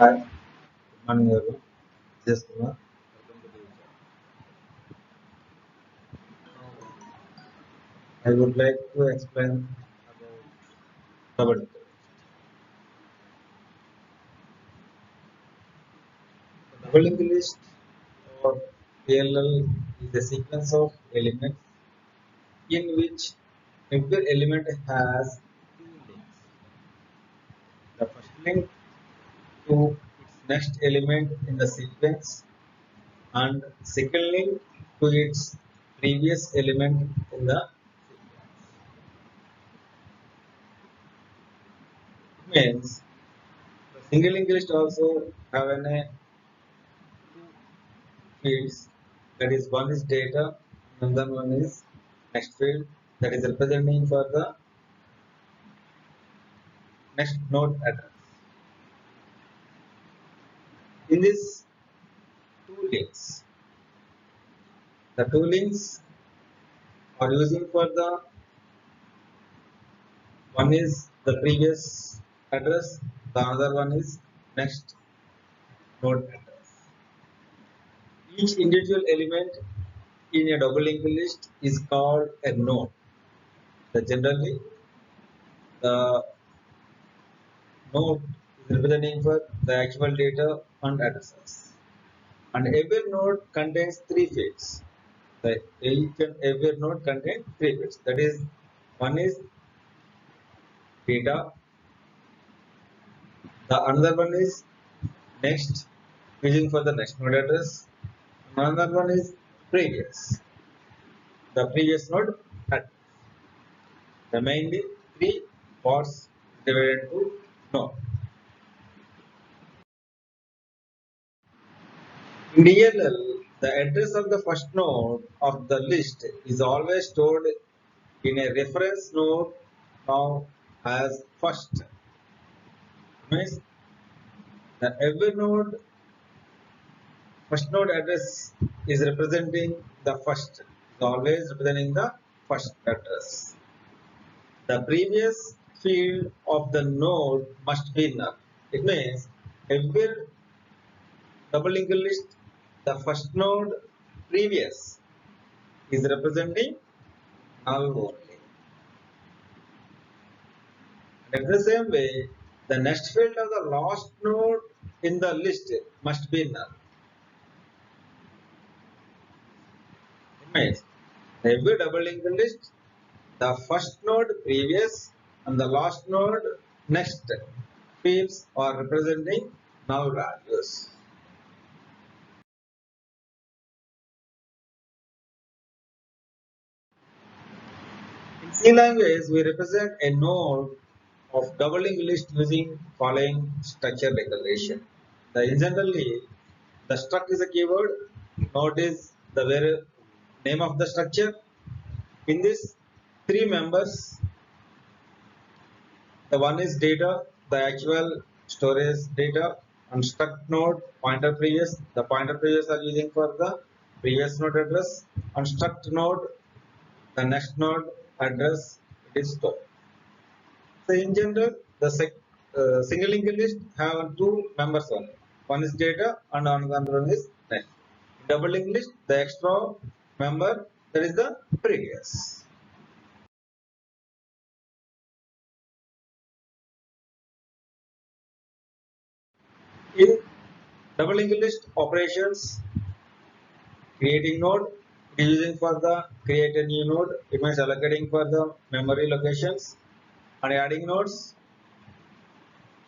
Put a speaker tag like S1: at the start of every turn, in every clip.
S1: Hi, good morning everyone. Yes, Kumar. Welcome to the channel. Now, I would like to explain about double. The double linked list or PLL is a sequence of elements in which every element has two links. The first link to its next element in the sequence and second link to its previous element in the sequence. Means the single linked list also have an fields, that is one is data, another one is next field, that is representing for the next node address. In this two links, the two links are using for the one is the previous address, the other one is next node address. Each individual element in a double linked list is called a node. Generally, the node is representing for the actual data and addresses. And every node contains three fields. Each and every node contains three fields. That is, one is data, the another one is next, using for the next node address. Another one is previous, the previous node address. The mainly three parts divided into node. In DLL, the address of the first node of the list is always stored in a reference node now as first. Means the every node first node address is representing the first, is always representing the first address. The previous field of the node must be null. It means every double linked list, the first node previous is representing null only. And in the same way, the next field of the last node in the list must be null. It means every double linked list, the first node previous and the last node next fields are representing null values. In C language, we represent a node of double linked list using following structure declaration. Generally, the struct is a keyword, node is the very name of the structure. In this, three members, the one is data, the actual storage data, and struct node pointer previous. The pointer previous are using for the previous node address, and struct node, the next node address it is stored. So in general, the single linked list have two members only. One is data and another one is next. Double linked list, the extra member, that is the previous. In double linked list operations, creating node using for the create a new node, it means allocating for the memory locations, and adding nodes.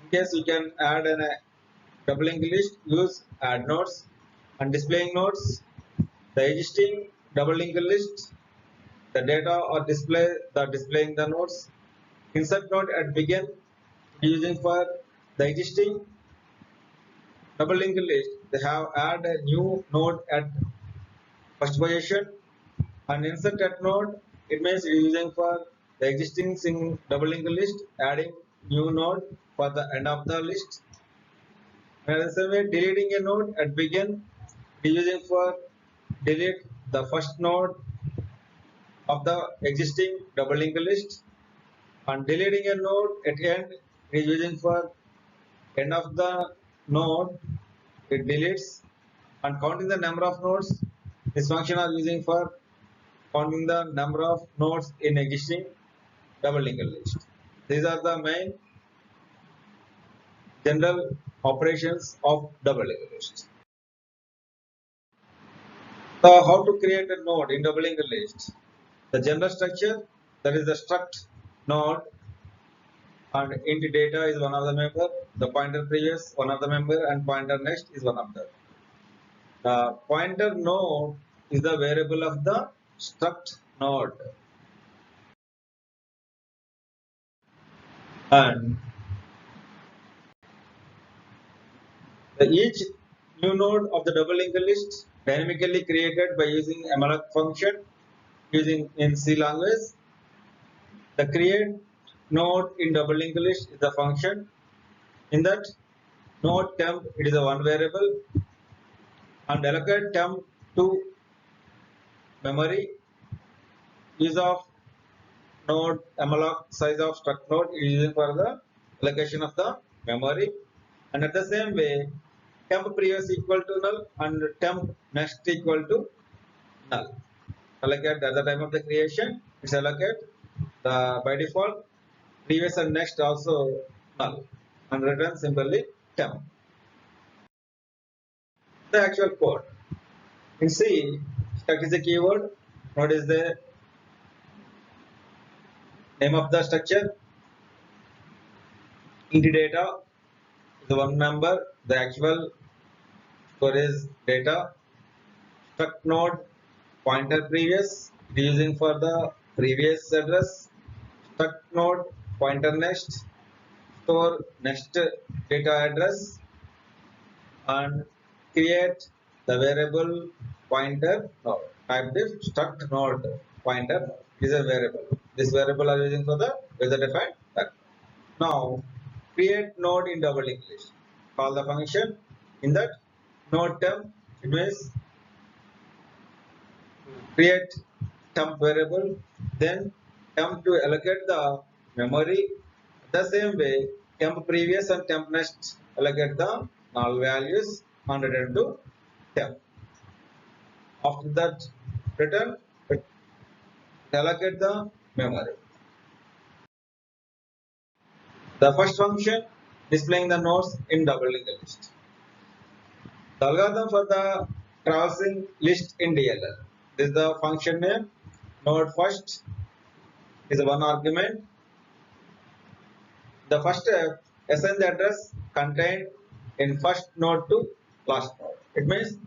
S1: In case you can add a double linked list, use add nodes, and displaying nodes, the existing double linked list, the data or displaying the nodes. Insert node at begin, using for the existing double linked list, they have add a new node at first position. And insert at node, it means using for the existing double linked list, adding new node for the end of the list. And the same way, deleting a node at begin, using for delete the first node of the existing double linked list. And deleting a node at end is using for end of the node, it deletes, and counting the number of nodes. This function is using for counting the number of nodes in existing double linked list. These are the main general operations of double linked list. So how to create a node in double linked list? The general structure, that is the struct node, and int data is one of the member, the pointer previous one of the member, and pointer next is one of the. The pointer node is the variable of the struct node, and each new node of the double linked list dynamically created by using malloc function using in C language. The create node in double linked list is the function. In that node temp, it is a one variable, and allocate temp to memory. Use of node malloc size of struct node is used for the allocation of the memory, and at the same way temp previous equal to null and temp next equal to null. Allocate at the time of the creation, it's allocate the by default previous and next also null, and return simply temp. The actual code in C, struct is a keyword, node is the name of the structure, int data is the one member, the actual storage data, struct node pointer previous, it is using for the previous address, struct node pointer next, store next data address, and create the variable pointer node. Type this struct node pointer is a variable. This variable are using for the user defined factor. Now create node in double linked list. Call the function in that node temp. It means create temp variable, then temp to allocate the memory. The same way temp previous and temp next allocate the null values and return to temp. After that return allocate the memory. The first function displaying the nodes in double linked list. The algorithm for the traversing list in DLL. This is the function name. Node first is one argument. The first step, assign the address contained in first node to last node. It means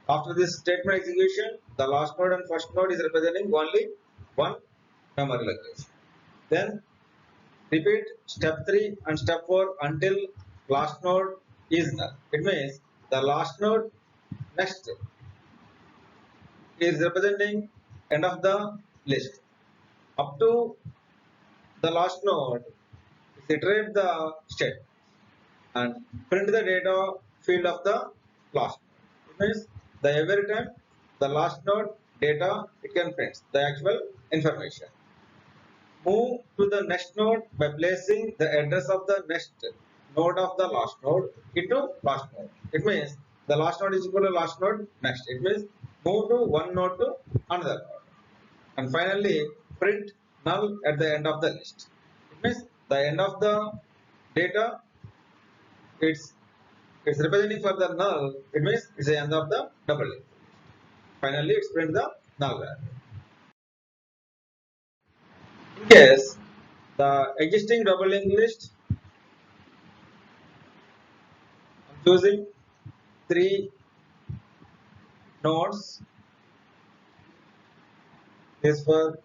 S1: after this statement execution, the last node and first node is representing only one memory location. Then repeat step 3 and step 4 until last node is null. It means the last node next is representing end of the list. Up to the last node, iterate the state and print the data field of the last node. It means the every time the last node data it can print the actual information. Move to the next node by placing the address of the next node of the last node into last node. It means the last node is equal to last node next. It means move to one node to another node. And finally print null at the end of the list. It means the end of the data it's representing for the null. It means it's the end of the double link. Finally it's print the null value. In case the existing double linked list, I'm choosing 3 nodes. This for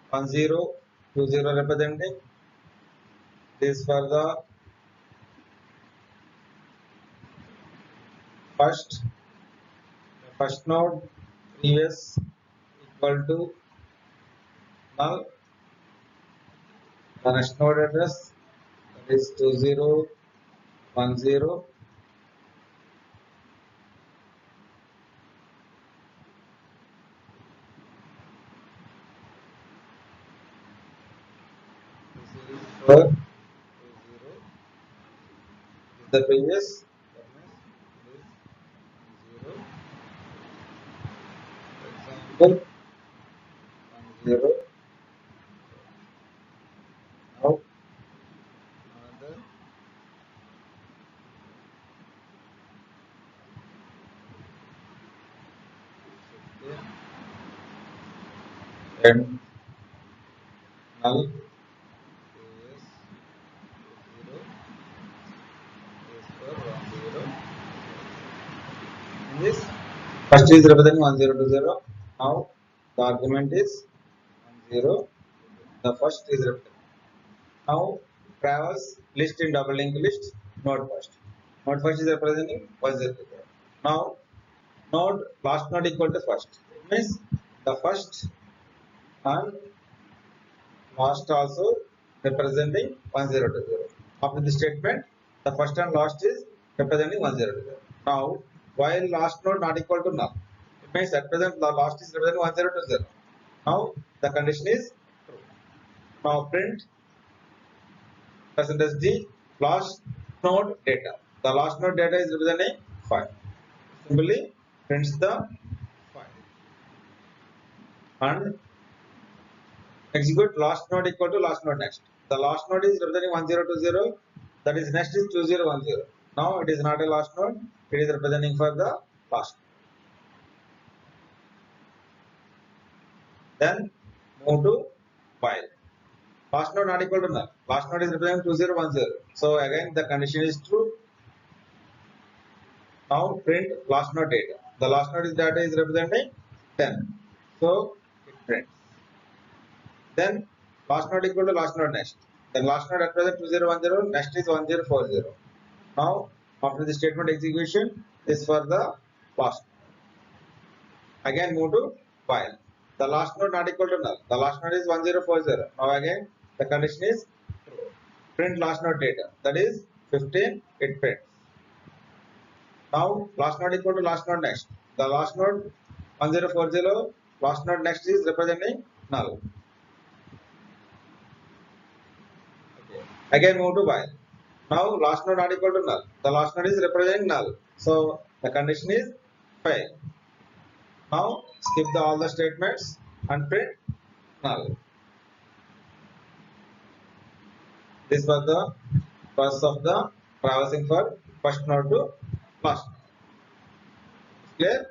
S1: 1 0 2 0 representing, this for the first node previous equal to null, the next node address that is 2 0 1 0, for 2 0, the previous. That means this 0. For example, 1 0. Now another and null previous 0 is for 1 0. In this first is representing 1020. Now the argument is 10. The first is representing. Now traverse list in double linked list. Node first. Node first is representing 1020. Now node last node equal to first. It means the first and last also representing 1020. After the statement, the first and last is representing 1020. Now, while last node not equal to null, it means at present the last is representing 1020. Now, the condition is true. Now, print percentage d last node data. The last node data is representing 5. Simply prints the 5 and execute last node equal to last node next. The last node is representing 1020, that is next is 2010. Now it is not a last node, it is representing for the last. Then move to while. Last node not equal to null. Last node is representing 2010. So again the condition is true. Now print last node data. The last node data is representing 10. So it prints. Then last node equal to last node next. Then last node at present 2010, next is 1040. Now after the statement execution is for the last. Again move to while. The last node not equal to null. The last node is 1040. Now again the condition is true. Print last node data. That is 15. It prints. Now last node equal to last node next. The last node 1040. Last node next is representing null. Okay. Again move to while. Now last node not equal to null. The last node is representing null. So the condition is fail. Now skip all the statements and print null. This was the process of the traversing for first node to last node. Clear?